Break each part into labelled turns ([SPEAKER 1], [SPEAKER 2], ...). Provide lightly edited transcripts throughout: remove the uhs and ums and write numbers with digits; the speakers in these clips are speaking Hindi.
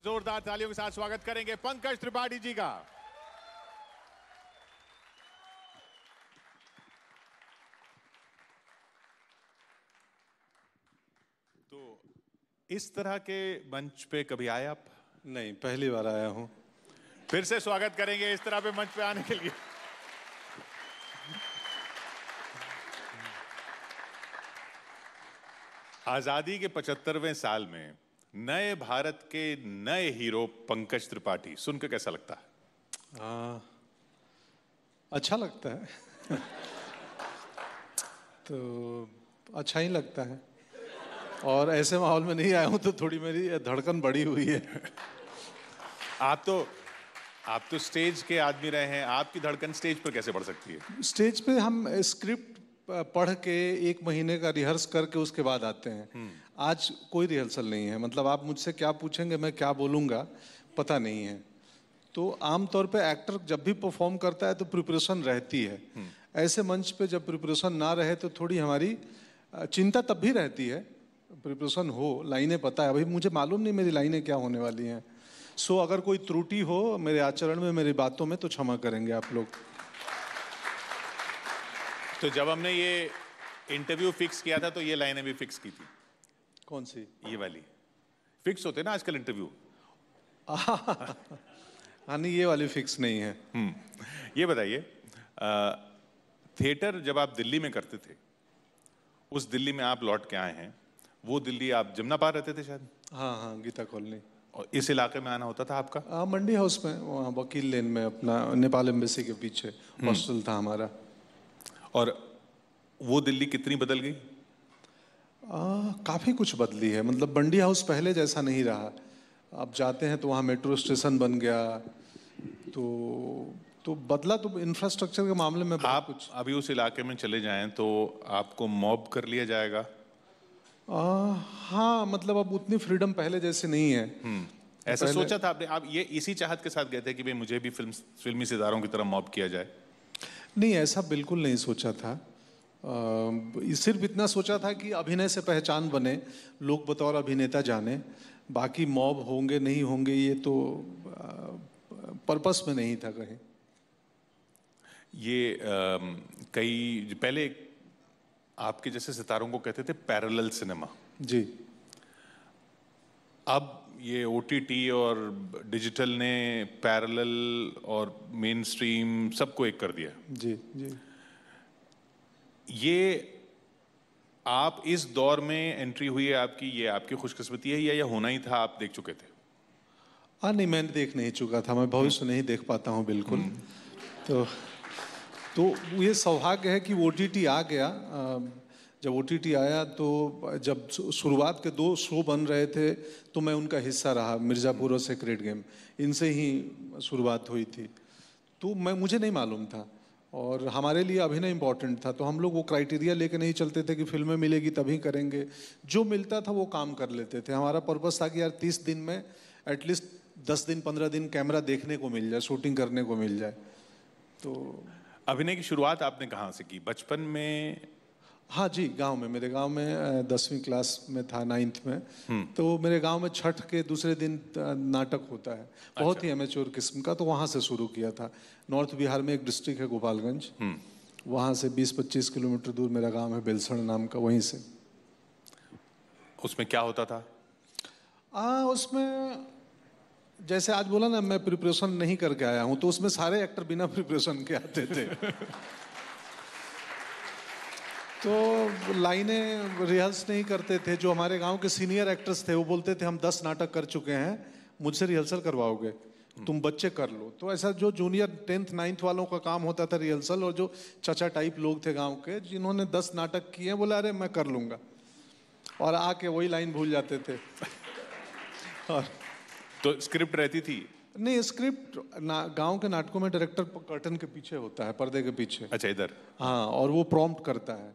[SPEAKER 1] जोरदार तालियों के साथ स्वागत करेंगे पंकज त्रिपाठी जी का। तो इस तरह के मंच पे कभी आए आप?
[SPEAKER 2] नहीं, पहली बार आया हूं।
[SPEAKER 1] फिर से स्वागत करेंगे इस तरह पे मंच पे आने के लिए। आजादी के 75वें साल में नए भारत के नए हीरो पंकज त्रिपाठी सुनकर कैसा लगता है?
[SPEAKER 2] अच्छा लगता है। तो अच्छा ही लगता है, और ऐसे माहौल में नहीं आया हूं तो थोड़ी मेरी धड़कन बढ़ी हुई है।
[SPEAKER 1] आप तो स्टेज के आदमी रहे हैं, आपकी धड़कन स्टेज पर कैसे बढ़ सकती है?
[SPEAKER 2] स्टेज पे हम स्क्रिप्ट पढ़ के 1 महीने का रिहर्स करके उसके बाद आते हैं। आज कोई रिहर्सल नहीं है, मतलब आप मुझसे क्या पूछेंगे मैं क्या बोलूँगा पता नहीं है। तो आमतौर पे एक्टर जब भी परफॉर्म करता है तो प्रिपरेशन रहती है। ऐसे मंच पे जब प्रिपरेशन ना रहे तो थोड़ी हमारी चिंता तब भी रहती है। प्रिपरेशन हो, लाइनें पता है, अभी मुझे मालूम नहीं मेरी लाइनें क्या होने वाली हैं। सो अगर कोई त्रुटि हो मेरे आचरण में, मेरी बातों में, तो क्षमा करेंगे आप लोग।
[SPEAKER 1] तो जब हमने ये इंटरव्यू फिक्स किया था तो ये लाइनें भी फिक्स की थी।
[SPEAKER 2] कौन सी?
[SPEAKER 1] ये वाली फिक्स होते ना आजकल इंटरव्यू।
[SPEAKER 2] हाँ, नहीं ये वाली फिक्स नहीं है।
[SPEAKER 1] ये बताइए, थिएटर जब आप दिल्ली में करते थे, उस दिल्ली में आप लौट के आए हैं, वो दिल्ली आप जमुना पार रहते थे शायद?
[SPEAKER 2] हाँ हाँ, गीता कॉलोनी।
[SPEAKER 1] और इस इलाके में आना होता था आपका?
[SPEAKER 2] मंडी हाउस में, वहाँ वकील लेन में, अपना नेपाल एम्बेसी के पीछे हॉस्टल था हमारा।
[SPEAKER 1] और वो दिल्ली कितनी बदल गई?
[SPEAKER 2] काफ़ी कुछ बदली है, मतलब बंडी हाउस पहले जैसा नहीं रहा। आप जाते हैं तो वहाँ मेट्रो स्टेशन बन गया, तो बदला तो इंफ्रास्ट्रक्चर के मामले में बहुत कुछ।
[SPEAKER 1] अभी उस इलाके में चले जाएं तो आपको मॉब कर लिया जाएगा?
[SPEAKER 2] हाँ, मतलब अब उतनी फ्रीडम पहले जैसे नहीं है।
[SPEAKER 1] ऐसा सोचा था आपने? आप ये इसी चाहत के साथ गए थे कि भाई मुझे भी फिल्मी सितारों की तरह मॉब किया जाए?
[SPEAKER 2] नहीं, ऐसा बिल्कुल नहीं सोचा था। सिर्फ इतना सोचा था कि अभिनय से पहचान बने, लोग बतौर अभिनेता जाने। बाकी मॉब होंगे नहीं होंगे ये तो पर्पस में नहीं था कहीं।
[SPEAKER 1] ये कई पहले आपके जैसे सितारों को कहते थे पैरेलल सिनेमा।
[SPEAKER 2] जी।
[SPEAKER 1] अब ये ओटीटी और डिजिटल ने पैरेलल और मेन स्ट्रीम सबको एक कर दिया।
[SPEAKER 2] जी जी।
[SPEAKER 1] ये आप इस दौर में एंट्री हुई है आपकी, ये आपकी खुशकिस्मती है या ये होना ही था, आप देख चुके थे?
[SPEAKER 2] नहीं, मैं देख नहीं चुका था, मैं भविष्य नहीं देख पाता हूँ बिल्कुल। तो ये सौभाग्य है कि ओटीटी आ गया। जब ओटीटी आया तो जब शुरुआत के 2 शो बन रहे थे तो मैं उनका हिस्सा रहा, मिर्ज़ापुर और सेक्रेट गेम, इनसे ही शुरुआत हुई थी। तो मुझे नहीं मालूम था, और हमारे लिए अभिनय इम्पॉर्टेंट था, तो हम लोग वो क्राइटेरिया लेके नहीं चलते थे कि फिल्में मिलेगी तभी करेंगे। जो मिलता था वो काम कर लेते थे। हमारा पर्पस था कि यार 30 दिन में एटलीस्ट 10 दिन 15 दिन कैमरा देखने को मिल जाए, शूटिंग करने को मिल जाए। तो
[SPEAKER 1] अभिनय की शुरुआत आपने कहाँ से की? बचपन में?
[SPEAKER 2] हाँ जी, गांव में, मेरे गांव में 10वीं क्लास में था, 9th में। तो मेरे गांव में छठ के दूसरे दिन नाटक होता है, बहुत ही एमेच्योर किस्म का, तो वहाँ से शुरू किया था। नॉर्थ बिहार में एक डिस्ट्रिक्ट है गोपालगंज, वहाँ से 20-25 किलोमीटर दूर मेरा गांव है, बेलसण नाम का, वहीं से।
[SPEAKER 1] उसमें क्या होता था?
[SPEAKER 2] उसमें जैसे आज बोला ना, मैं प्रिपरेशन नहीं करके आया हूँ, तो उसमें सारे एक्टर बिना प्रिपरेशन के आते थे। तो लाइनें रिहर्स नहीं करते थे। जो हमारे गांव के सीनियर एक्टर्स थे वो बोलते थे हम 10 नाटक कर चुके हैं, मुझसे रिहर्सल करवाओगे? तुम बच्चे कर लो। तो ऐसा जो जूनियर 10th 9th वालों का काम होता था रिहर्सल, और जो चाचा टाइप लोग थे गांव के जिन्होंने 10 नाटक किए, बोला अरे मैं कर लूँगा, और आके वही लाइन भूल जाते थे। और
[SPEAKER 1] तो स्क्रिप्ट रहती थी?
[SPEAKER 2] नहीं, स्क्रिप्ट गांव के नाटकों में डायरेक्टर कर्टन के पीछे होता है, पर्दे के पीछे।
[SPEAKER 1] अच्छा, इधर?
[SPEAKER 2] हाँ, और वो प्रॉम्प्ट करता है,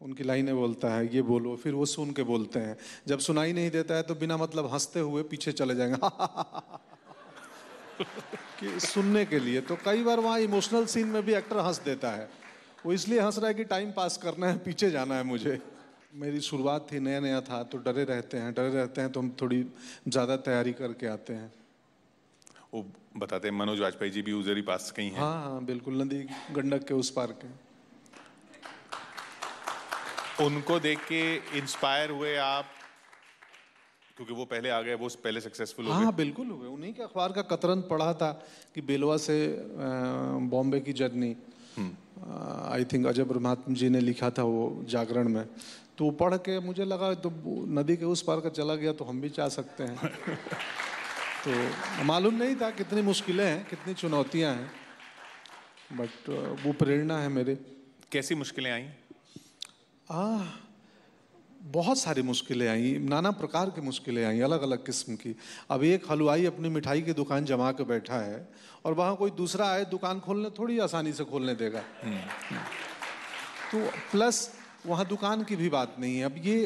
[SPEAKER 2] उनकी लाइनें बोलता है, ये बोलो, फिर वो सुन के बोलते हैं। जब सुनाई नहीं देता है तो बिना मतलब हंसते हुए पीछे चले जाएंगे कि सुनने के लिए। तो कई बार वहाँ इमोशनल सीन में भी एक्टर हंस देता है, वो इसलिए हंस रहा है कि टाइम पास करना है, पीछे जाना है मुझे। मेरी शुरुआत थी, नया नया था, तो डरे रहते हैं तो हम थोड़ी ज़्यादा तैयारी करके आते हैं।
[SPEAKER 1] वो बताते हैं मनोज वाजपेयी जी भी उधर ही पास कहीं हैं।
[SPEAKER 2] हाँ हाँ बिल्कुल, नदी गंडक के उस पार के।
[SPEAKER 1] उनको देख के इंस्पायर हुए आप, क्योंकि वो पहले आ गए, वो पहले सक्सेसफुल हो
[SPEAKER 2] हाँ
[SPEAKER 1] गए।
[SPEAKER 2] हाँ बिल्कुल हो गए। उन्हीं के अखबार का कतरन पढ़ा था कि बेलवा से बॉम्बे की जर्नी, आई थिंक अजय ब्रह्मात्म जी ने लिखा था वो जागरण में। तो वो पढ़ के मुझे लगा तो नदी के उस पार का चला गया तो हम भी चाह सकते हैं। तो मालूम नहीं था कितनी मुश्किलें हैं, कितनी चुनौतियां हैं, बट वो प्रेरणा है मेरे।
[SPEAKER 1] कैसी मुश्किलें आई?
[SPEAKER 2] बहुत सारी मुश्किलें आई, नाना प्रकार की मुश्किलें आई, अलग अलग किस्म की। अब एक हलवाई अपनी मिठाई की दुकान जमा के बैठा है और वहाँ कोई दूसरा आए दुकान खोलने, थोड़ी आसानी से खोलने देगा। तो प्लस वहाँ दुकान की भी बात नहीं है। अब ये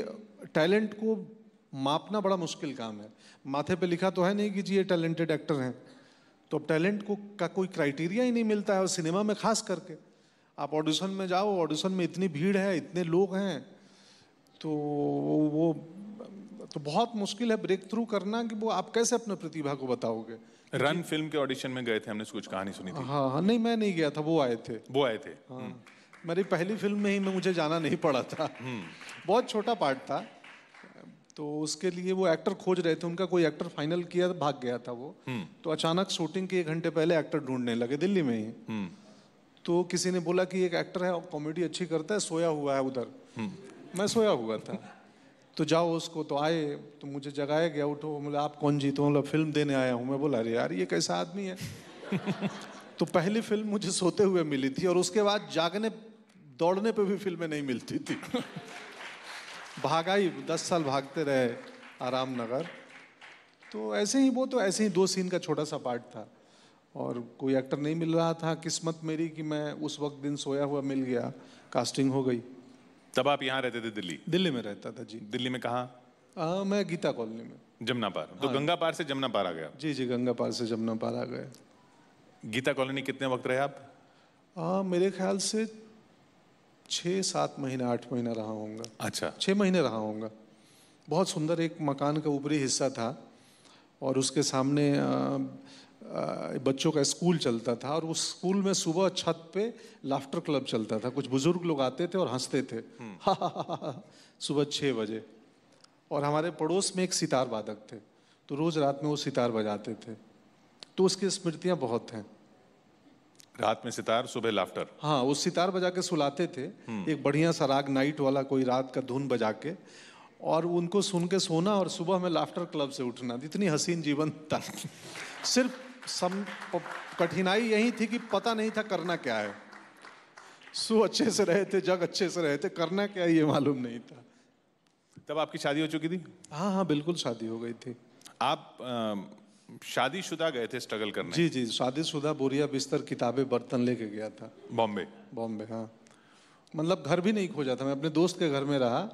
[SPEAKER 2] टैलेंट को मापना बड़ा मुश्किल काम है। माथे पे लिखा तो है नहीं कि जी ये टैलेंटेड एक्टर हैं, तो अब टैलेंट को का कोई क्राइटेरिया ही नहीं मिलता है। और सिनेमा में खास करके आप ऑडिशन में जाओ, ऑडिशन में इतनी भीड़ है, इतने लोग हैं, तो वो तो बहुत मुश्किल है ब्रेक थ्रू करना कि वो आप कैसे अपने प्रतिभा को बताओगे।
[SPEAKER 1] रन फिल्म के ऑडिशन में गए थे, हमने कुछ कहानी सुनी थी।
[SPEAKER 2] हाँ हाँ, नहीं मैं नहीं गया था, वो आए थे।
[SPEAKER 1] वो आए थे।
[SPEAKER 2] हाँ, मेरी पहली फिल्म में ही मुझे जाना नहीं पड़ा था। बहुत छोटा पार्ट था, तो उसके लिए वो एक्टर खोज रहे थे, उनका कोई एक्टर फाइनल किया, भाग गया था वो। तो अचानक शूटिंग के 1 घंटे पहले एक्टर ढूंढने लगे दिल्ली में ही। तो किसी ने बोला कि एक एक्टर है, कॉमेडी अच्छी करता है, सोया हुआ है उधर। मैं सोया हुआ था, तो जाओ उसको। तो आए, तो मुझे जगाया गया, उठो। बोले आप कौन जी? तो मतलब फिल्म देने आया हूँ। मैं बोला अरे यार ये कैसा आदमी है। तो पहली फिल्म मुझे सोते हुए मिली थी, और उसके बाद जागने दौड़ने पे भी फिल्में नहीं मिलती थी। भागा ही, 10 साल भागते रहे आराम नगर। तो ऐसे ही वो, तो ऐसे ही 2 सीन का छोटा सा पार्ट था, और कोई एक्टर नहीं मिल रहा था। किस्मत मेरी कि मैं उस वक्त दिन सोया हुआ मिल गया, कास्टिंग हो गई।
[SPEAKER 1] तब आप यहाँ रहते थे दिल्ली?
[SPEAKER 2] दिल्ली में रहता था जी।
[SPEAKER 1] दिल्ली में कहाँ?
[SPEAKER 2] मैं गीता कॉलोनी में।
[SPEAKER 1] जमुना पार। तो गंगा पार से जमुना पार आ गया?
[SPEAKER 2] जी जी, गंगा पार से जमुना पार आ गए।
[SPEAKER 1] गीता कॉलोनी कितने वक्त रहे आप?
[SPEAKER 2] मेरे ख्याल से 6-7 महीना, 8 महीना रहा होऊंगा।
[SPEAKER 1] अच्छा।
[SPEAKER 2] 6 महीने रहा होऊंगा। बहुत सुंदर एक मकान का ऊपरी हिस्सा था, और उसके सामने बच्चों का स्कूल चलता था, और उस स्कूल में सुबह छत पे लाफ्टर क्लब चलता था। कुछ बुजुर्ग लोग आते थे और हंसते थे सुबह 6 बजे। और हमारे पड़ोस में एक सितार वादक थे, तो रोज रात में वो सितार बजाते थे। तो उसकी स्मृतियां बहुत हैं।
[SPEAKER 1] रात में सितार, सुबह लाफ्टर।
[SPEAKER 2] हाँ, वो सितार बजा के सुलाते थे, एक बढ़िया सा राग नाइट वाला कोई रात का धुन बजा के, और उनको सुन के सोना, और सुबह में लाफ्टर क्लब से उठना। इतनी हसीन जीवन था। सिर्फ कठिनाई यही थी कि पता नहीं था करना क्या है। सो अच्छे से रहे थे, जग अच्छे से रहे थे, करना क्या है ये मालूम नहीं था।
[SPEAKER 1] तब आपकी शादी हो चुकी थी?
[SPEAKER 2] हाँ हाँ बिल्कुल, शादी हो गई थी।
[SPEAKER 1] आप शादीशुदा गए थे स्ट्रगल करने?
[SPEAKER 2] जी जी, शादीशुदा, बोरिया बिस्तर किताबें बर्तन लेके गया था
[SPEAKER 1] बॉम्बे।
[SPEAKER 2] बॉम्बे, हाँ। मतलब घर भी नहीं खोजा था, मैं अपने दोस्त के घर में रहा।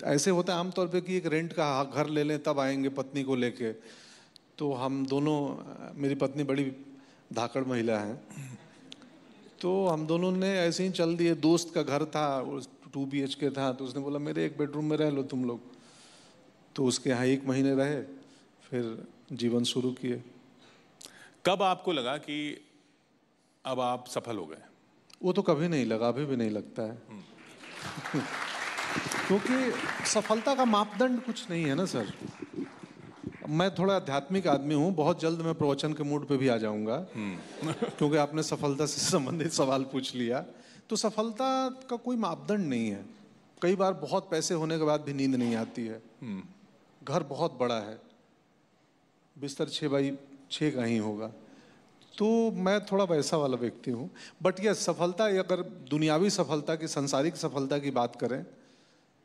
[SPEAKER 2] ऐसे होता है आमतौर पे कि एक रेंट का घर ले लें तब आएंगे पत्नी को लेके। तो हम दोनों, मेरी पत्नी बड़ी धाकड़ महिला है, तो हम दोनों ने ऐसे ही चल दिए। दोस्त का घर था, 2 BHK था, तो उसने बोला मेरे एक बेडरूम में रह लो तुम लोग। तो उसके यहाँ 1 महीने रहे, फिर जीवन शुरू किए।
[SPEAKER 1] कब आपको लगा कि अब आप सफल हो गए?
[SPEAKER 2] वो तो कभी नहीं लगा, अभी भी नहीं लगता है। क्योंकि सफलता का मापदंड कुछ नहीं है ना सर। मैं थोड़ा आध्यात्मिक आदमी हूँ, बहुत जल्द मैं प्रवचन के मूड पे भी आ जाऊंगा। क्योंकि आपने सफलता से संबंधित सवाल पूछ लिया। तो सफलता का कोई मापदंड नहीं है। कई बार बहुत पैसे होने के बाद भी नींद नहीं आती है, घर बहुत बड़ा है, बिस्तर 6x6 का ही होगा। तो मैं थोड़ा वैसा वाला व्यक्ति हूँ। बट यह सफलता, अगर दुनियावी सफलता की, सांसारिक सफलता की बात करें,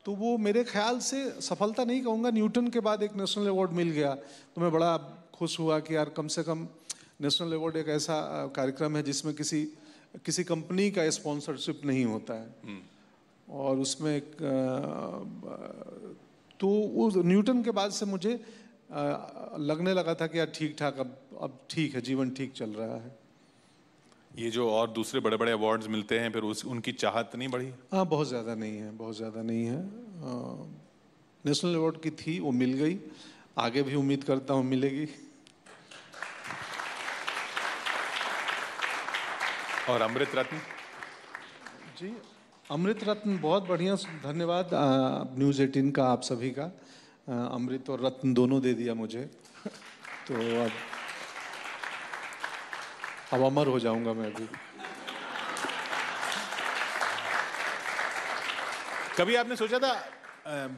[SPEAKER 2] तो वो मेरे ख्याल से सफलता नहीं कहूँगा। न्यूटन के बाद एक नेशनल अवार्ड मिल गया, तो मैं बड़ा खुश हुआ कि यार कम से कम नेशनल अवार्ड एक ऐसा कार्यक्रम है जिसमें किसी कंपनी का स्पॉन्सरशिप नहीं होता है। और उसमें तो उस न्यूटन के बाद से मुझे लगने लगा था कि यार ठीक ठाक, अब ठीक है, जीवन ठीक चल रहा है।
[SPEAKER 1] ये जो और दूसरे बड़े बड़े अवार्ड्स मिलते हैं फिर उनकी चाहत नहीं बढ़ी?
[SPEAKER 2] हाँ, बहुत ज़्यादा नहीं है, बहुत ज़्यादा नहीं है। नेशनल अवार्ड की थी, वो मिल गई, आगे भी उम्मीद करता हूँ मिलेगी।
[SPEAKER 1] और अमृत रत्न?
[SPEAKER 2] जी, अमृत रत्न बहुत बढ़िया, धन्यवाद न्यूज़ 18 का, आप सभी का। अमृत और रत्न दोनों दे दिया मुझे, तो अब अमर हो जाऊंगा मैं भी।
[SPEAKER 1] कभी आपने सोचा था,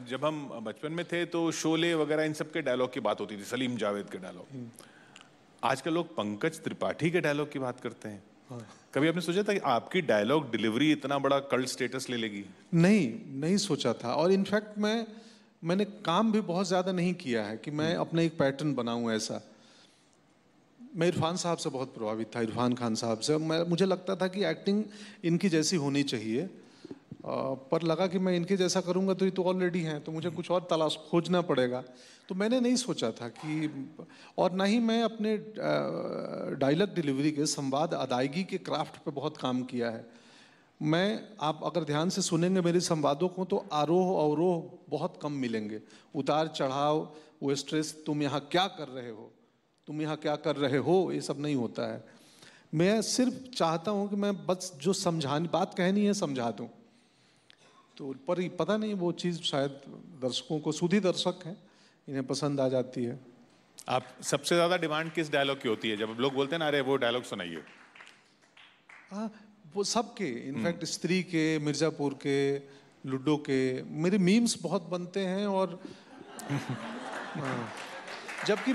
[SPEAKER 1] जब हम बचपन में थे तो शोले वगैरह इन सब के डायलॉग की बात होती थी, सलीम जावेद के डायलॉग, आजकल लोग पंकज त्रिपाठी के डायलॉग की बात करते हैं। हाँ। कभी आपने सोचा था कि आपकी डायलॉग डिलीवरी इतना बड़ा कल्ट स्टेटस ले लेगी?
[SPEAKER 2] नहीं सोचा था। और इनफैक्ट मैंने काम भी बहुत ज़्यादा नहीं किया है कि मैं अपना एक पैटर्न बनाऊं ऐसा। मैं इरफान साहब से बहुत प्रभावित था, इरफान खान साहब से। मुझे लगता था कि एक्टिंग इनकी जैसी होनी चाहिए, पर लगा कि मैं इनके जैसा करूंगा तो ये तो ऑलरेडी हैं, तो मुझे कुछ और तलाश खोजना पड़ेगा। तो मैंने नहीं सोचा था कि, और ना ही मैं अपने डायलॉग डिलीवरी के, संवाद अदायगी के क्राफ्ट पे बहुत काम किया है। आप अगर ध्यान से सुनेंगे मेरे संवादों को तो आरोह अवरोह बहुत कम मिलेंगे, उतार चढ़ाव, वो स्ट्रेस, तुम यहाँ क्या कर रहे हो, तुम यहाँ क्या कर रहे हो, ये सब नहीं होता है। मैं सिर्फ चाहता हूँ कि मैं बस जो समझानी बात कहनी है समझा दूँ। तो पर पता नहीं वो चीज़ शायद दर्शकों को, सूधी दर्शक हैं, इन्हें पसंद आ जाती है।
[SPEAKER 1] आप सबसे ज़्यादा डिमांड किस डायलॉग की होती है जब लोग बोलते हैं ना, अरे वो डायलॉग सुनाइए?
[SPEAKER 2] हाँ, वो सबके, इनफैक्ट स्त्री के, मिर्ज़ापुर के, लूडो के, मेरे मीम्स बहुत बनते हैं। और जबकि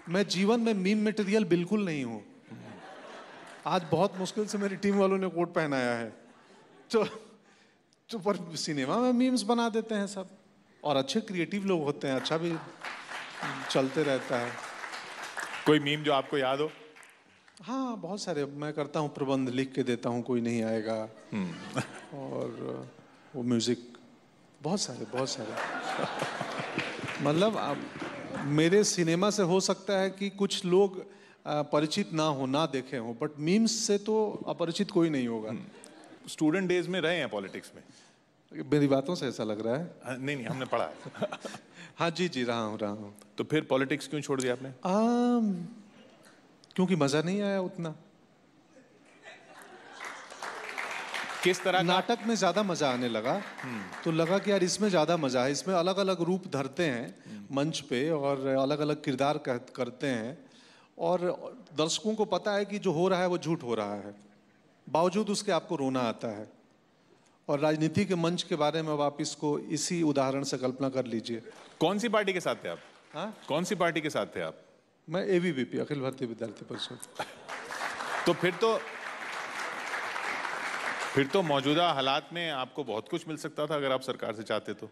[SPEAKER 2] मैं जीवन में मीम मटेरियल बिल्कुल नहीं हूँ। आज बहुत मुश्किल से मेरी टीम वालों ने कोट पहनाया है, तो पर सिनेमा में मीम्स बना देते हैं सब, और अच्छे क्रिएटिव लोग होते हैं, अच्छा भी चलते रहता है।
[SPEAKER 1] कोई मीम जो आपको याद हो?
[SPEAKER 2] हाँ, बहुत सारे मैं करता हूँ, प्रबंध लिख के देता हूँ, कोई नहीं आएगा, और वो म्यूजिक, बहुत सारे मतलब मेरे सिनेमा से हो सकता है कि कुछ लोग परिचित ना देखे हो, बट मीम्स से तो अपरिचित कोई नहीं होगा।
[SPEAKER 1] स्टूडेंट डेज में रहे हैं पॉलिटिक्स में?
[SPEAKER 2] मेरी बातों से ऐसा लग रहा है।
[SPEAKER 1] नहीं, हमने पढ़ा है।
[SPEAKER 2] हाँ जी, रहा हूँ।
[SPEAKER 1] तो फिर पॉलिटिक्स क्यों छोड़ दिया आपने?
[SPEAKER 2] क्योंकि मजा नहीं आया उतना।
[SPEAKER 1] किस तरह
[SPEAKER 2] नाटक में ज्यादा मजा आने लगा, तो लगा कि यार इसमें ज्यादा मजा है, इसमें अलग अलग रूप धरते हैं मंच पे, और अलग अलग किरदार करते हैं, और दर्शकों को पता है कि जो हो रहा है वो झूठ हो रहा है, बावजूद उसके आपको रोना आता है। और राजनीति के मंच के बारे में अब आप इसको इसी उदाहरण से कल्पना कर लीजिए।
[SPEAKER 1] कौन सी पार्टी के साथ थे आप?
[SPEAKER 2] हाँ,
[SPEAKER 1] कौन सी पार्टी के साथ थे आप?
[SPEAKER 2] मैं ABVP, अखिल भारतीय विद्यार्थी परिषद।
[SPEAKER 1] तो फिर तो मौजूदा हालात में आपको बहुत कुछ मिल सकता था अगर आप सरकार से चाहते तो।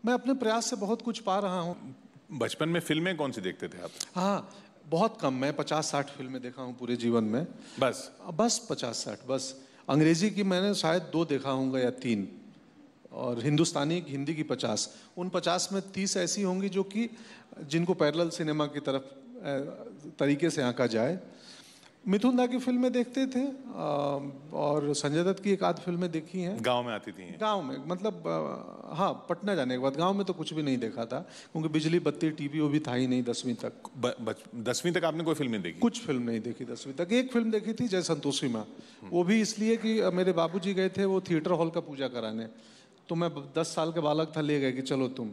[SPEAKER 2] मैं अपने प्रयास से बहुत कुछ पा रहा हूँ।
[SPEAKER 1] बचपन में फिल्में कौन सी देखते थे आप?
[SPEAKER 2] हाँ, बहुत कम। मैं 50-60 फिल्में देखा हूँ पूरे जीवन में।
[SPEAKER 1] बस
[SPEAKER 2] 50-60 बस। अंग्रेजी की मैंने शायद 2 देखा होंगे या 3, और हिंदी की 50। उन 50 में 30 ऐसी होंगी जो कि जिनको पैरेलल सिनेमा की तरफ तरीके से आंका जाए। मिथुन दा की फिल्में देखते थे, और संजय दत्त की एक आध फिल्में देखी हैं।
[SPEAKER 1] गांव में आती थी?
[SPEAKER 2] गांव में मतलब हाँ, पटना जाने के बाद। गांव में तो कुछ भी नहीं देखा था, क्योंकि बिजली बत्ती टीवी वो भी था ही नहीं 10वीं तक।
[SPEAKER 1] 10वीं तक आपने कोई फिल्म नहीं देखी?
[SPEAKER 2] कुछ फिल्म नहीं देखी 10वीं तक। एक फिल्म देखी थी, जय संतोषी माँ, वो भी इसलिए कि मेरे बाबूजी गए थे वो थिएटर हॉल का पूजा कराने, तो मैं 10 साल के बालक था, ले गए कि चलो तुम।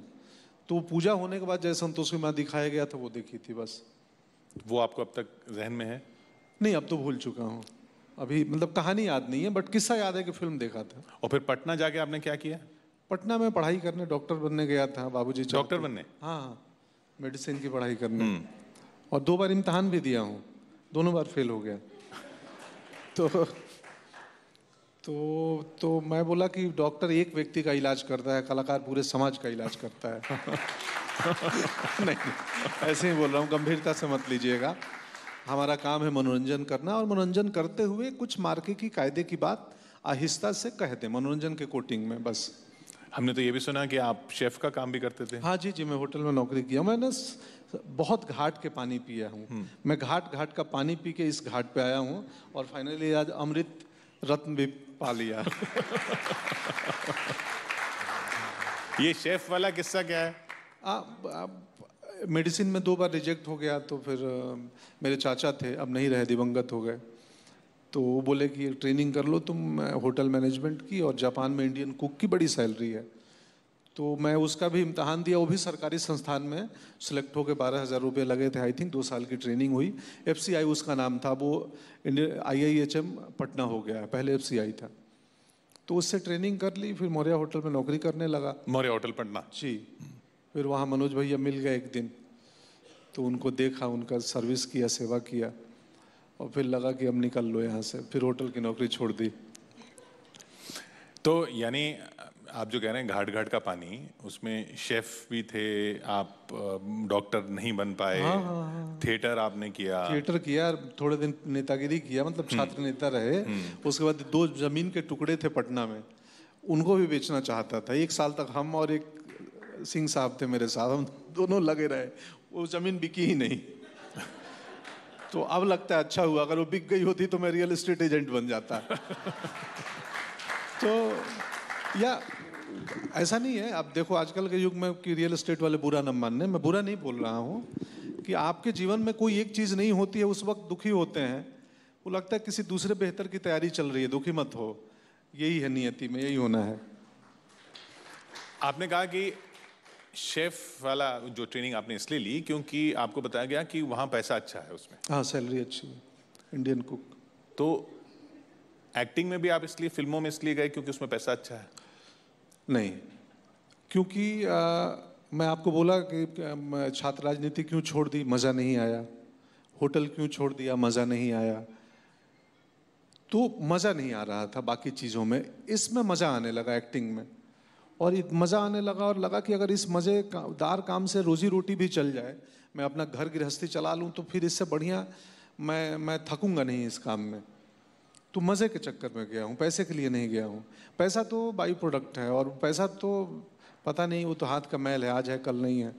[SPEAKER 2] तो पूजा होने के बाद जय संतोषी माँ दिखाया गया था, वो देखी थी बस।
[SPEAKER 1] वो आपको अब तक जहन में है?
[SPEAKER 2] नहीं, अब तो भूल चुका हूँ, अभी मतलब कहानी याद नहीं है, बट किस्सा याद है कि फिल्म देखा था।
[SPEAKER 1] और फिर पटना जाके आपने क्या किया?
[SPEAKER 2] पटना में पढ़ाई करने, डॉक्टर बनने गया था, बाबूजी।
[SPEAKER 1] डॉक्टर बनने?
[SPEAKER 2] हाँ, मेडिसिन की पढ़ाई करने। और 2 बार इम्तहान भी दिया हूँ, दोनों बार फेल हो गया। तो मैं बोला कि डॉक्टर एक व्यक्ति का इलाज करता है, कलाकार पूरे समाज का इलाज करता है। नहीं, ऐसे ही बोल रहा हूँ, गंभीरता से मत लीजिएगा। हमारा काम है मनोरंजन करना, और मनोरंजन करते हुए कुछ मार्के की कायदे की बात आहिस्ता से कहते हैं, मनोरंजन के कोटिंग में बस।
[SPEAKER 1] हमने तो ये भी सुना कि आप शेफ का काम भी करते थे?
[SPEAKER 2] हाँ जी, मैं होटल में नौकरी किया। मैंने बहुत घाट के पानी पिया हूँ। मैं घाट घाट का पानी पी के इस घाट पे आया हूँ और फाइनली आज अमृत रत्न भी पा लिया।
[SPEAKER 1] ये शेफ वाला किस्सा क्या है?
[SPEAKER 2] मेडिसिन में 2 बार रिजेक्ट हो गया, तो फिर मेरे चाचा थे, अब नहीं रहे, दिवंगत हो गए। तो वो बोले कि ट्रेनिंग कर लो तुम होटल मैनेजमेंट की, और जापान में इंडियन कुक की बड़ी सैलरी है। तो मैं उसका भी इम्तहान दिया, वो भी सरकारी संस्थान में सिलेक्ट होकर 12,000 रुपये लगे थे। आई थिंक 2 साल की ट्रेनिंग हुई। FCI उसका नाम था, वो IIHM पटना हो गया, पहले FCI था। तो उससे ट्रेनिंग कर ली, फिर मौर्या होटल में नौकरी करने लगा।
[SPEAKER 1] मौर्य होटल पटना
[SPEAKER 2] जी। फिर वहाँ मनोज भैया मिल गए एक दिन, तो उनको देखा, उनका सर्विस किया, सेवा किया, और फिर लगा कि अब निकल लो यहाँ से। फिर होटल की नौकरी छोड़ दी।
[SPEAKER 1] तो यानी आप जो कह रहे हैं घाट घाट का पानी, उसमें शेफ भी थे आप, डॉक्टर नहीं बन पाए। थिएटर आपने किया।
[SPEAKER 2] थिएटर किया, थोड़े दिन नेतागिरी किया, मतलब छात्र नेता रहे। उसके बाद 2 जमीन के टुकड़े थे पटना में, उनको भी बेचना चाहता था। 1 साल तक हम और एक सिंह साहब थे मेरे साथ, हम दोनों लगे रहे, वो जमीन बिकी ही नहीं। तो अब लगता है अच्छा हुआ, अगर वो बिक गई होती तो मैं रियल एस्टेट एजेंट बन जाता। तो या ऐसा नहीं है, अब देखो आजकल के युग में कि रियल एस्टेट वाले बुरा न मानने, मैं बुरा नहीं बोल रहा हूँ कि आपके जीवन में कोई एक चीज़ नहीं होती है, उस वक्त दुखी होते हैं, वो लगता है किसी दूसरे बेहतर की तैयारी चल रही है, दुखी मत हो, यही है नियति में, यही होना है।
[SPEAKER 1] आपने कहा कि शेफ वाला जो ट्रेनिंग आपने इसलिए ली क्योंकि आपको बताया गया कि वहाँ पैसा अच्छा है उसमें।
[SPEAKER 2] हाँ, सैलरी अच्छी है, इंडियन कुक।
[SPEAKER 1] तो एक्टिंग में भी आप इसलिए, फिल्मों में इसलिए गए क्योंकि उसमें पैसा अच्छा है?
[SPEAKER 2] नहीं, क्योंकि मैं आपको बोला कि छात्र राजनीति क्यों छोड़ दी, मज़ा नहीं आया। होटल क्यों छोड़ दिया, मज़ा नहीं आया। तो मज़ा नहीं आ रहा था बाकी चीज़ों में, इसमें मज़ा आने लगा एक्टिंग में, और मज़ा आने लगा, और लगा कि अगर इस मज़ेदार काम से रोजी रोटी भी चल जाए, मैं अपना घर गृहस्थी चला लूँ, तो फिर इससे बढ़िया मैं थकूंगा नहीं इस काम में। तो मज़े के चक्कर में गया हूँ, पैसे के लिए नहीं गया हूँ। पैसा तो बाई प्रोडक्ट है, और पैसा तो पता नहीं, वो तो हाथ का मैल है, आज है कल नहीं है।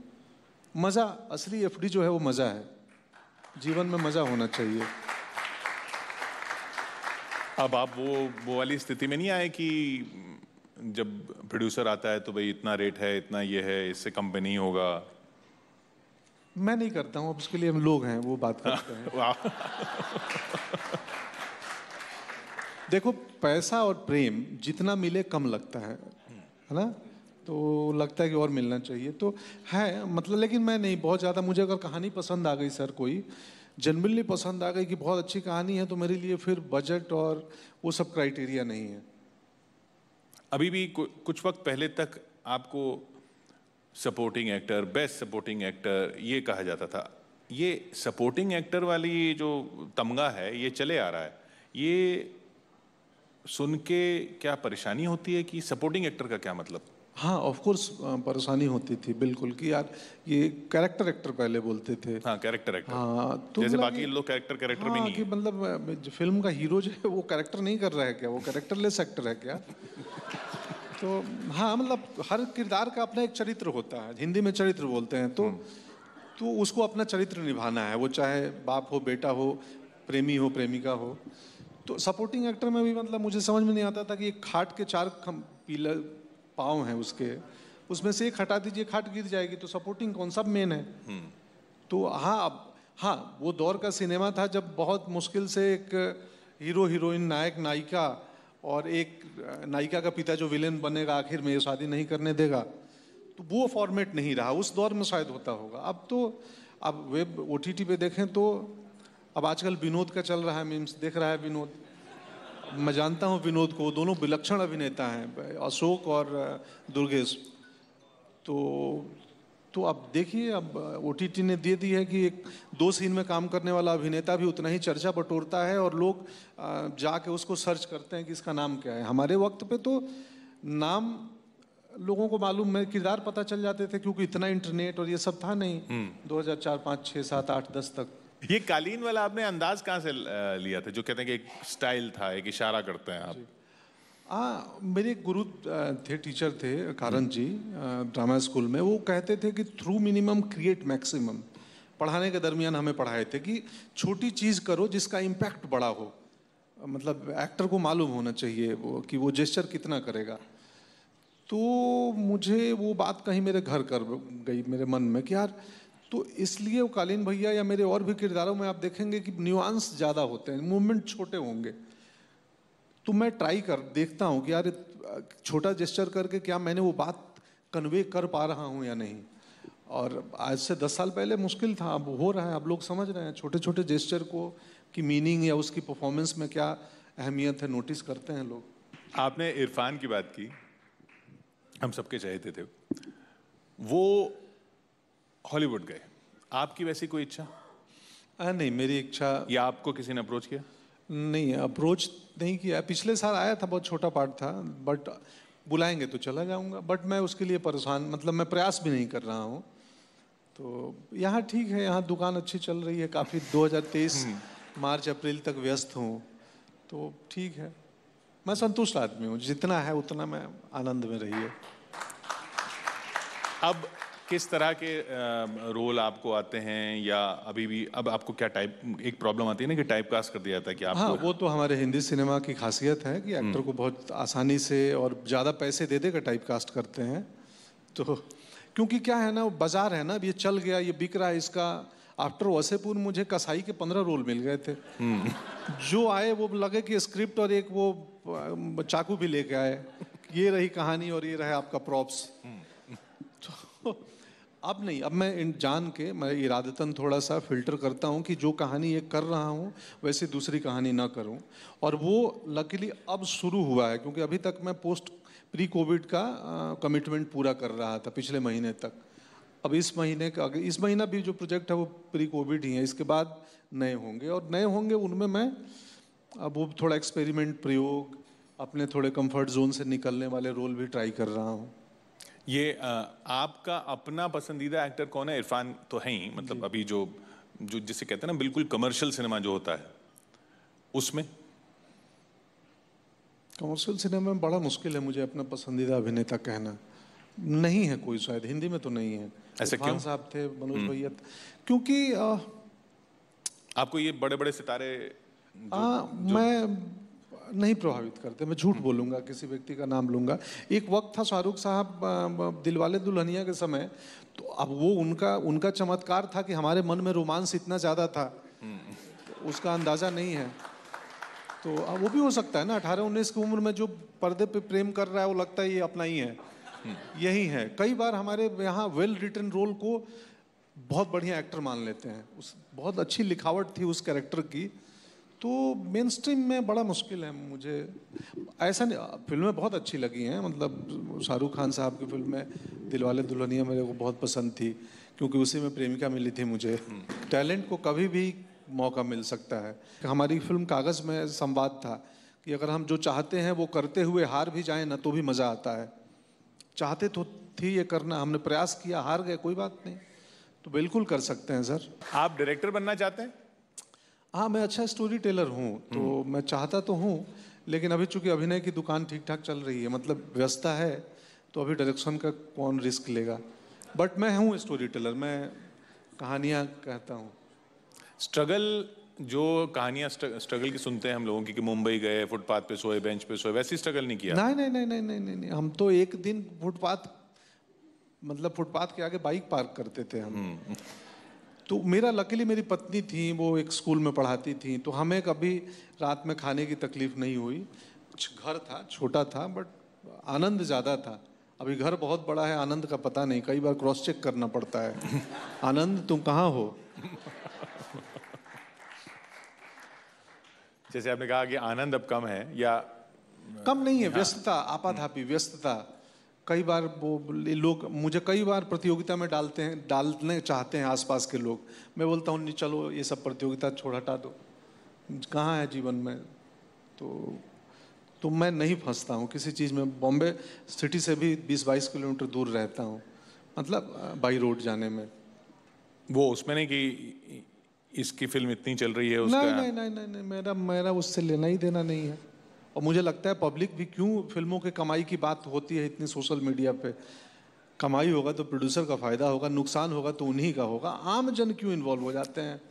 [SPEAKER 2] मज़ा, असली FD जो है वो मज़ा है। जीवन में मज़ा होना चाहिए।
[SPEAKER 1] अब आप वो वाली स्थिति में नहीं आए कि जब प्रोड्यूसर आता है तो भाई इतना रेट है, इतना ये है, इससे कम पे नहीं होगा?
[SPEAKER 2] मैं नहीं करता हूँ, अब उसके लिए हम लोग हैं, वो बात करते हैं। देखो, पैसा और प्रेम जितना मिले कम लगता है ना? तो लगता है कि और मिलना चाहिए, तो है मतलब। लेकिन मैं नहीं बहुत ज़्यादा, मुझे अगर कहानी पसंद आ गई सर, कोई जनरली पसंद आ गई कि बहुत अच्छी कहानी है, तो मेरे लिए फिर बजट और वो सब क्राइटेरिया नहीं है।
[SPEAKER 1] अभी भी कुछ वक्त पहले तक आपको supporting actor, best supporting actor ये कहा जाता था। ये सपोर्टिंग एक्टर वाली जो तमगा है ये चले आ रहा है, ये सुन के क्या परेशानी होती है कि सपोर्टिंग एक्टर का क्या मतलब?
[SPEAKER 2] हाँ, ऑफ कोर्स परेशानी होती थी बिल्कुल, कि यार ये कैरेक्टर एक्टर पहले बोलते थे।
[SPEAKER 1] हाँ, कैरेक्टर एक्टर।
[SPEAKER 2] हाँ, तो
[SPEAKER 1] जैसे बाकी लोग कैरेक्टर भी नहीं
[SPEAKER 2] कि
[SPEAKER 1] है।
[SPEAKER 2] मतलब जो फिल्म का हीरो जो है वो कैरेक्टर नहीं कर रहा है क्या, वो कैरेक्टरलेस एक्टर है क्या? तो हाँ, मतलब हर किरदार का अपना एक चरित्र होता है, हिंदी में चरित्र बोलते हैं, तो उसको अपना चरित्र निभाना है, वो चाहे बाप हो, बेटा हो, प्रेमी हो, प्रेमिका हो। तो सपोर्टिंग एक्टर में भी मतलब मुझे समझ में नहीं आता था कि एक खाट के 4 पिलर पाँव हैं उसके, उसमें से एक हटा दीजिए, खाट गिर जाएगी, तो सपोर्टिंग कौन, सब मेन है। तो हाँ, वो दौर का सिनेमा था जब बहुत मुश्किल से एक हीरो हीरोइन, नायक नायिका, और एक नायिका का पिता जो विलेन बनेगा आखिर में, ये शादी नहीं करने देगा, तो वो फॉर्मेट नहीं रहा उस दौर में, शायद होता होगा। अब तो अब वेब OTT पे देखें तो अब आजकल विनोद का चल रहा है, मीम्स देख रहा है विनोद, मैं जानता हूँ विनोद को, दोनों विलक्षण अभिनेता हैं, अशोक और दुर्गेश। तो अब देखिए, अब OTT ने दे दी है कि एक 2 सीन में काम करने वाला अभिनेता भी उतना ही चर्चा बटोरता है, और लोग जाके उसको सर्च करते हैं कि इसका नाम क्या है। हमारे वक्त पे तो नाम लोगों को मालूम में, किरदार पता चल जाते थे, क्योंकि इतना इंटरनेट और ये सब था नहीं 2004, 5, 6, 7, 8, 10 तक।
[SPEAKER 1] ये कालीन वाला आपने अंदाज कहाँ से लिया था, जो कहते हैं कि एक स्टाइल था, एक इशारा करते हैं आप?
[SPEAKER 2] मेरे एक गुरु थे, टीचर थे, कारंत जी, ड्रामा स्कूल में। वो कहते थे कि थ्रू मिनिमम क्रिएट मैक्सिमम, पढ़ाने के दरमियान हमें पढ़ाए थे कि छोटी चीज़ करो जिसका इम्पैक्ट बड़ा हो, मतलब एक्टर को मालूम होना चाहिए वो कि वो जेस्चर कितना करेगा। तो मुझे वो बात कहीं मेरे घर कर गई मेरे मन में कि यार, तो इसलिए वो कालीन भैया या मेरे और भी किरदारों में आप देखेंगे कि न्यूआंस ज़्यादा होते हैं, मूवमेंट छोटे होंगे। तो मैं ट्राई कर देखता हूँ कि यार छोटा जेस्चर करके क्या मैंने वो बात कन्वे कर पा रहा हूँ या नहीं। और आज से 10 साल पहले मुश्किल था, अब हो रहा है, अब लोग समझ रहे हैं छोटे छोटे जेस्चर को की मीनिंग या उसकी परफॉर्मेंस में क्या अहमियत है, नोटिस करते हैं लोग।
[SPEAKER 1] आपने इरफान की बात की, हम सबके चाहते थे, वो हॉलीवुड गए, आपकी वैसी कोई इच्छा?
[SPEAKER 2] नहीं, मेरी इच्छा
[SPEAKER 1] या आपको किसी ने अप्रोच किया?
[SPEAKER 2] नहीं, अप्रोच नहीं किया। पिछले साल आया था, बहुत छोटा पार्ट था, बट बुलाएंगे तो चला जाऊंगा, बट मैं उसके लिए परेशान, मतलब मैं प्रयास भी नहीं कर रहा हूँ। तो यहाँ ठीक है, यहाँ दुकान अच्छी चल रही है काफ़ी, 2023 मार्च अप्रैल तक व्यस्त हूँ, तो ठीक है, मैं संतुष्ट आदमी हूँ, जितना है उतना मैं आनंद में रहिए।
[SPEAKER 1] अब किस तरह के रोल आपको आते हैं, या अभी भी अब आपको क्या टाइप, एक प्रॉब्लम आती है ना कि टाइप कास्ट कर दिया जाता है कि आपको?
[SPEAKER 2] हाँ, वो तो हमारे हिंदी सिनेमा की खासियत है कि एक्टर को बहुत आसानी से और ज़्यादा पैसे दे देकर टाइप कास्ट करते हैं। तो क्योंकि क्या है ना, बाजार है ना, अब ये चल गया, ये बिक रहा है इसका। आफ्टर वसेपुर मुझे कसाई के 15 रोल मिल गए थे। जो आए वो लगे कि स्क्रिप्ट और एक वो चाकू भी लेके आए, ये रही कहानी और ये रहे आपका प्रॉप्स। तो अब नहीं, अब मैं जान के मैं इरादतन थोड़ा सा फिल्टर करता हूँ कि जो कहानी एक कर रहा हूँ वैसे दूसरी कहानी ना करूँ। और वो लकीली अब शुरू हुआ है, क्योंकि अभी तक मैं पोस्ट प्री कोविड का कमिटमेंट पूरा कर रहा था पिछले महीने तक। अब इस महीने का, इस महीना भी जो प्रोजेक्ट है वो प्री कोविड ही है, इसके बाद नए होंगे, और नए होंगे उनमें मैं अब वो थोड़ा एक्सपेरिमेंट, प्रयोग, अपने थोड़े कंफर्ट जोन से निकलने वाले रोल भी ट्राई कर रहा हूँ।
[SPEAKER 1] ये आपका अपना पसंदीदा एक्टर कौन है? इरफान तो है ही, मतलब अभी जो जो जिसे कहते हैं ना बिल्कुल कमर्शियल सिनेमा जो होता है उसमें।
[SPEAKER 2] कमर्शियल सिनेमा में बड़ा मुश्किल है मुझे अपना पसंदीदा अभिनेता कहना, नहीं है कोई, शायद हिंदी में तो नहीं है।
[SPEAKER 1] ऐसे क्यों?
[SPEAKER 2] इरफान साहब थे, मनोज भैया, क्योंकि
[SPEAKER 1] आपको ये बड़े बड़े सितारे
[SPEAKER 2] मैं नहीं प्रभावित करते। मैं झूठ बोलूंगा, किसी व्यक्ति का नाम लूंगा। एक वक्त था शाहरुख साहब दिलवाले दुल्हनिया के समय, तो अब वो उनका चमत्कार था कि हमारे मन में रोमांस इतना ज़्यादा था, उसका अंदाज़ा नहीं है। तो अब वो भी हो सकता है ना, 18-19 की उम्र में जो पर्दे पे प्रेम कर रहा है वो लगता है ये अपना ही है, यही है। कई बार हमारे यहाँ वेल रिटन रोल को बहुत बढ़िया एक्टर मान लेते हैं, उस बहुत अच्छी लिखावट थी उस कैरेक्टर की, तो मेन स्ट्रीम में बड़ा मुश्किल है मुझे। ऐसा नहीं, फिल्में बहुत अच्छी लगी हैं, मतलब शाहरुख खान साहब की फिल्में दिलवाले दुल्हनिया मेरे को बहुत पसंद थी, क्योंकि उसी में प्रेमिका मिली थी मुझे। टैलेंट को कभी भी मौका मिल सकता है। हमारी फिल्म कागज़ में संवाद था कि अगर हम जो चाहते हैं वो करते हुए हार भी जाएं ना तो भी मज़ा आता है। चाहते तो थी ये करना, हमने प्रयास किया, हार गए, कोई बात नहीं, तो बिल्कुल कर सकते हैं सर।
[SPEAKER 1] आप डायरेक्टर बनना चाहते हैं?
[SPEAKER 2] हाँ, मैं अच्छा स्टोरी टेलर हूँ, तो मैं चाहता तो हूँ, लेकिन अभी चूंकि अभिनय की दुकान ठीक ठाक चल रही है, मतलब व्यस्तता है, तो अभी डायरेक्शन का कौन रिस्क लेगा। बट मैं हूँ स्टोरी टेलर, मैं कहानियाँ कहता हूँ।
[SPEAKER 1] स्ट्रगल, जो कहानियां स्ट्रगल की सुनते हैं हम लोगों की कि मुंबई गए, फुटपाथ पे सोए, बेंच पे सोए, वैसी स्ट्रगल नहीं किया?
[SPEAKER 2] नहीं नहीं नहीं नहीं नहीं नहीं नहीं, हम तो एक दिन फुटपाथ, मतलब फुटपाथ के आगे बाइक पार्क करते थे हम। तो मेरा लकीली मेरी पत्नी थी, वो एक स्कूल में पढ़ाती थी, तो हमें कभी रात में खाने की तकलीफ नहीं हुई। घर था, छोटा था, बट आनंद ज़्यादा था। अभी घर बहुत बड़ा है, आनंद का पता नहीं, कई बार क्रॉस चेक करना पड़ता है। आनंद तुम कहाँ हो?
[SPEAKER 1] जैसे आपने कहा कि आनंद अब कम है, या
[SPEAKER 2] कम नहीं है, व्यस्तता, आपाधापी व्यस्तता। कई बार वो लोग मुझे कई बार प्रतियोगिता में डालने चाहते हैं आसपास के लोग। मैं बोलता हूँ नहीं, चलो ये सब प्रतियोगिता छोड़, हटा दो, कहाँ है जीवन में। तो मैं नहीं फंसता हूँ किसी चीज़ में। बॉम्बे सिटी से भी 20-22 किलोमीटर दूर रहता हूँ, मतलब बाई रोड जाने में।
[SPEAKER 1] वो उसमें नहीं कि इसकी फिल्म इतनी चल रही है उसका?
[SPEAKER 2] नहीं नहीं नहीं नहीं, नहीं, मेरा उससे लेना ही देना नहीं है। और मुझे लगता है पब्लिक भी क्यों, फिल्मों के कमाई की बात होती है इतनी सोशल मीडिया पे, कमाई होगा तो प्रोड्यूसर का फायदा होगा, नुकसान होगा तो उन्हीं का होगा। आम जन क्यों इन्वॉल्व हो जाते हैं?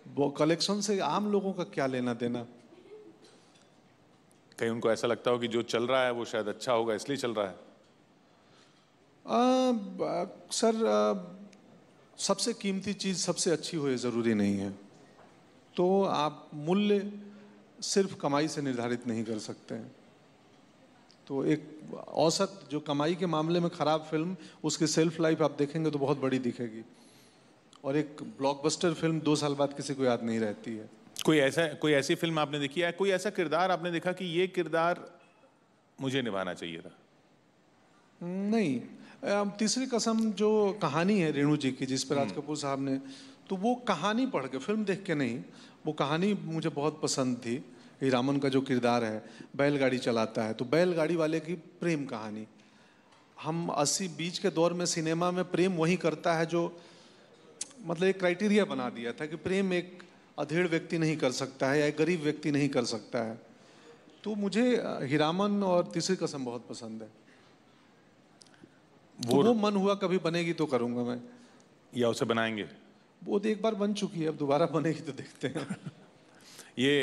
[SPEAKER 2] वो कलेक्शन से आम लोगों का क्या लेना देना?
[SPEAKER 1] कहीं उनको ऐसा लगता हो कि जो चल रहा है वो शायद अच्छा होगा इसलिए चल रहा है?
[SPEAKER 2] सर, सबसे कीमती चीज़ सबसे अच्छी हो ये ज़रूरी नहीं है। तो आप मूल्य सिर्फ कमाई से निर्धारित नहीं कर सकते हैं। तो एक औसत जो कमाई के मामले में खराब फिल्म, उसकी सेल्फ लाइफ आप देखेंगे तो बहुत बड़ी दिखेगी, और एक ब्लॉकबस्टर फिल्म 2 साल बाद किसी को याद नहीं रहती है।
[SPEAKER 1] कोई ऐसी फिल्म आपने देखी है, कोई ऐसा किरदार आपने देखा कि ये किरदार मुझे निभाना चाहिए था?
[SPEAKER 2] नहीं, तीसरी कसम जो कहानी है रेणु जी की, जिस पर राज कपूर साहब ने, तो वो कहानी पढ़ के, फिल्म देख के नहीं, वो कहानी मुझे बहुत पसंद थी। हीरामन का जो किरदार है, बैलगाड़ी चलाता है, तो बैलगाड़ी वाले की प्रेम कहानी। हम 80 बीच के दौर में सिनेमा में प्रेम वही करता है जो, मतलब एक क्राइटेरिया बना दिया था कि प्रेम एक अधेड़ व्यक्ति नहीं कर सकता है या एक गरीब व्यक्ति नहीं कर सकता है। तो मुझे हीरामन और तीसरी कसम बहुत पसंद है। वो मन हुआ कभी बनेगी तो करूंगा मैं।
[SPEAKER 1] या उसे बनाएंगे?
[SPEAKER 2] वो तो एक बार बन चुकी है, अब दोबारा बनेगी तो देखते हैं।
[SPEAKER 1] ये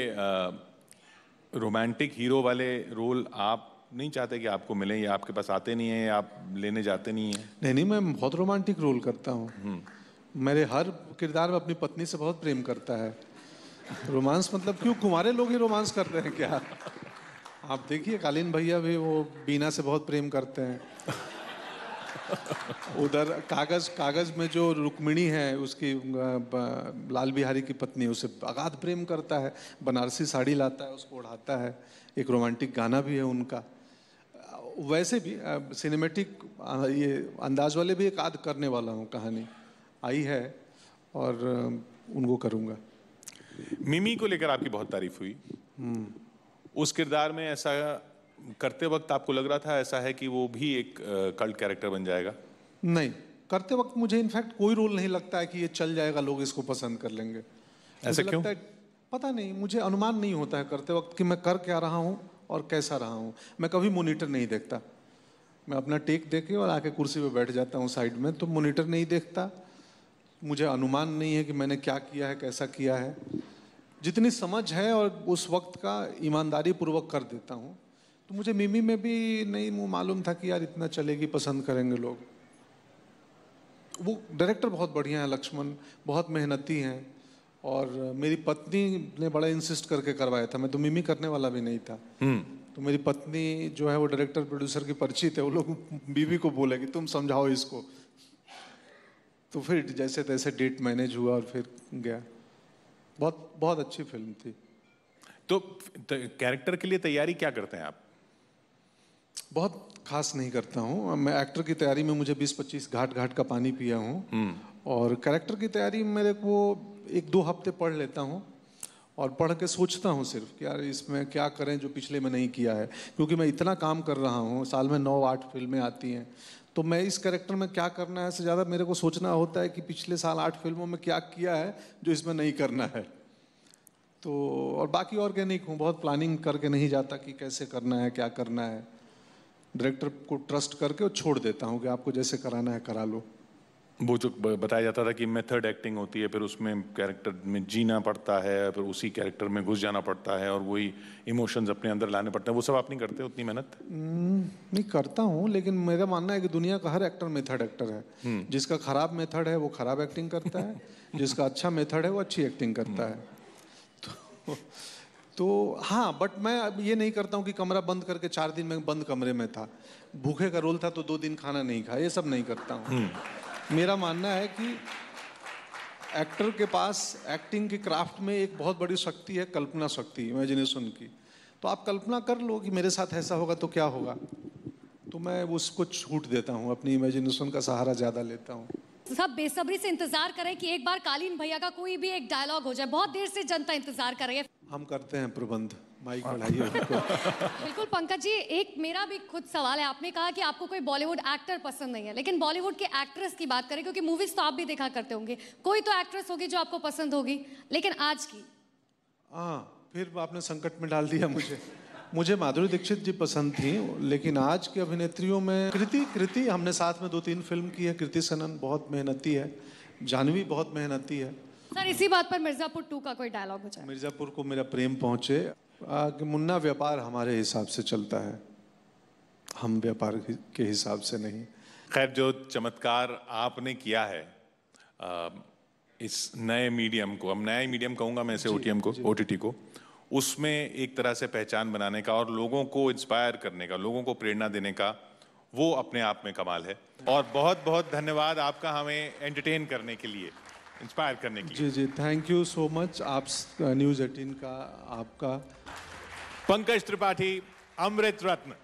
[SPEAKER 1] रोमांटिक हीरो वाले रोल आप नहीं चाहते कि आपको मिले, या आपके पास आते नहीं है, या आप लेने जाते नहीं हैं?
[SPEAKER 2] नहीं, मैं बहुत रोमांटिक रोल करता हूँ। मेरे हर किरदार में अपनी पत्नी से बहुत प्रेम करता है। रोमांस मतलब क्यों, कुंवारे लोग ही रोमांस करते हैं क्या? आप देखिए कालीन भैया भी वो बीना से बहुत प्रेम करते हैं। उधर कागज में जो रुक्मिणी है, उसकी लाल बिहारी की पत्नी, उसे अगाध प्रेम करता है, बनारसी साड़ी लाता है, उसको ओढ़ाता है। एक रोमांटिक गाना भी है उनका। वैसे भी सिनेमेटिक ये अंदाज वाले भी एक आध करने वाला हूँ, कहानी आई है और उनको करूँगा।
[SPEAKER 1] मिमी को लेकर आपकी बहुत तारीफ हुई। उस किरदार में ऐसा करते वक्त आपको लग रहा था ऐसा है कि वो भी एक कल्ट कैरेक्टर बन जाएगा?
[SPEAKER 2] नहीं, करते वक्त मुझे इनफैक्ट कोई रोल नहीं लगता है कि ये चल जाएगा, लोग इसको पसंद कर लेंगे।
[SPEAKER 1] ऐसा क्यों?
[SPEAKER 2] लगता है, पता नहीं, मुझे अनुमान नहीं होता है करते वक्त कि मैं कर क्या रहा हूँ और कैसा रहा हूँ। मैं कभी मॉनिटर नहीं देखता। मैं अपना टेक देके और आके कुर्सी पे बैठ जाता हूँ साइड में, तो मॉनिटर नहीं देखता। मुझे अनुमान नहीं है कि मैंने क्या किया है, कैसा किया है। जितनी समझ है और उस वक्त का ईमानदारी पूर्वक कर देता हूँ। तो मुझे मिमी में भी नहीं मालूम था कि यार इतना चलेगी, पसंद करेंगे लोग। वो डायरेक्टर बहुत बढ़िया है, लक्ष्मण, बहुत मेहनती हैं, और मेरी पत्नी ने बड़ा इंसिस्ट करके करवाया था। मैं तो मिमी करने वाला भी नहीं था। तो मेरी पत्नी जो है वो डायरेक्टर प्रोड्यूसर की परिचित है, वो लोग बीवी को बोले कि तुम समझाओ इसको। तो फिर जैसे तैसे डेट मैनेज हुआ और फिर गया। बहुत बहुत अच्छी फिल्म थी।
[SPEAKER 1] तो कैरेक्टर के लिए तैयारी क्या करते हैं आप?
[SPEAKER 2] बहुत खास नहीं करता हूँ मैं। एक्टर की तैयारी में मुझे 20-25 घाट का पानी पिया हूँ, और कैरेक्टर की तैयारी मेरे को 1-2 हफ्ते पढ़ लेता हूँ, और पढ़ के सोचता हूँ सिर्फ कि यार इसमें क्या करें जो पिछले में नहीं किया है। क्योंकि मैं इतना काम कर रहा हूँ, साल में 9-8 फिल्में आती हैं, तो मैं इस कैरेक्टर में क्या करना है से ज़्यादा मेरे को सोचना होता है कि पिछले साल 8 फिल्मों में क्या किया है जो इसमें नहीं करना है। तो और बाकी ऑर्गेनिक हूँ, बहुत प्लानिंग करके नहीं जाता कि कैसे करना है, क्या करना है। डायरेक्टर को ट्रस्ट करके और छोड़ देता हूँ कि आपको जैसे कराना है करा लो।
[SPEAKER 1] वो जो बताया जाता था कि मेथड एक्टिंग होती है, फिर उसमें कैरेक्टर में जीना पड़ता है, फिर उसी कैरेक्टर में घुस जाना पड़ता है और वही इमोशंस अपने अंदर लाने पड़ते हैं, वो सब आप नहीं करते उतनी मेहनत?
[SPEAKER 2] नहीं करता हूँ, लेकिन मेरा मानना है कि दुनिया का हर एक्टर मेथड एक्टर है। जिसका खराब मेथड है वो खराब एक्टिंग करता है, जिसका अच्छा मेथड है वो अच्छी एक्टिंग करता है। तो हाँ, बट मैं अब ये नहीं करता हूँ कि कमरा बंद करके 4 दिन में बंद कमरे में था, भूखे का रोल था तो 2 दिन खाना नहीं खाया, ये सब नहीं करता हूँ। मेरा मानना है कि एक्टर के पास एक्टिंग की क्राफ्ट में एक बहुत बड़ी शक्ति है, कल्पना शक्ति, इमेजिनेशन की। तो आप कल्पना कर लो कि मेरे साथ ऐसा होगा तो क्या होगा, तो मैं उसको छूट देता हूँ, अपनी इमेजिनेशन का सहारा ज़्यादा लेता हूँ।
[SPEAKER 3] सब बेसब्री से इंतजार करें कि एक बार कालीन भैया का कोई भी एक डायलॉग हो जाए। बहुत देर से जनता इंतजार कर रही है।
[SPEAKER 2] हम करते हैं प्रबंध, माइक बढ़ाइए।
[SPEAKER 3] बिल्कुल पंकज जी, एक मेरा भी खुद सवाल है। आपने कहा कि आपको कोई बॉलीवुड एक्टर पसंद नहीं है, लेकिन बॉलीवुड के एक्ट्रेस की बात करें, क्योंकि मूवीज तो आप भी देखा करते होंगे, कोई तो एक्ट्रेस होगी जो आपको पसंद होगी, लेकिन आज की?
[SPEAKER 2] हाँ, फिर आपने संकट में डाल दिया मुझे। मुझे माधुरी दीक्षित जी पसंद थी, लेकिन आज की अभिनेत्रियों में कृति हमने साथ में 2-3 फिल्म की है। कृति सनन बहुत मेहनती है, जानवी बहुत मेहनती है।
[SPEAKER 3] सर इसी बात पर मिर्जापुर 2 का कोई डायलॉग हो जाए।
[SPEAKER 2] मिर्जापुर को मेरा प्रेम पहुंचे कि मुन्ना व्यापार हमारे हिसाब से चलता है, हम व्यापार के हिसाब से नहीं।
[SPEAKER 1] खैर, जो चमत्कार आपने किया है इस नए मीडियम को, अब नया मीडियम कहूँगा मैं इसे, OTT को, उसमें एक तरह से पहचान बनाने का और लोगों को इंस्पायर करने का, लोगों को प्रेरणा देने का, वो अपने आप में कमाल है। और बहुत बहुत धन्यवाद आपका हमें एंटरटेन करने के लिए, इंस्पायर करने के लिए।
[SPEAKER 2] जी, थैंक यू सो मच। आप न्यूज़ 18 का आपका।
[SPEAKER 1] पंकज त्रिपाठी, अमृत रत्न।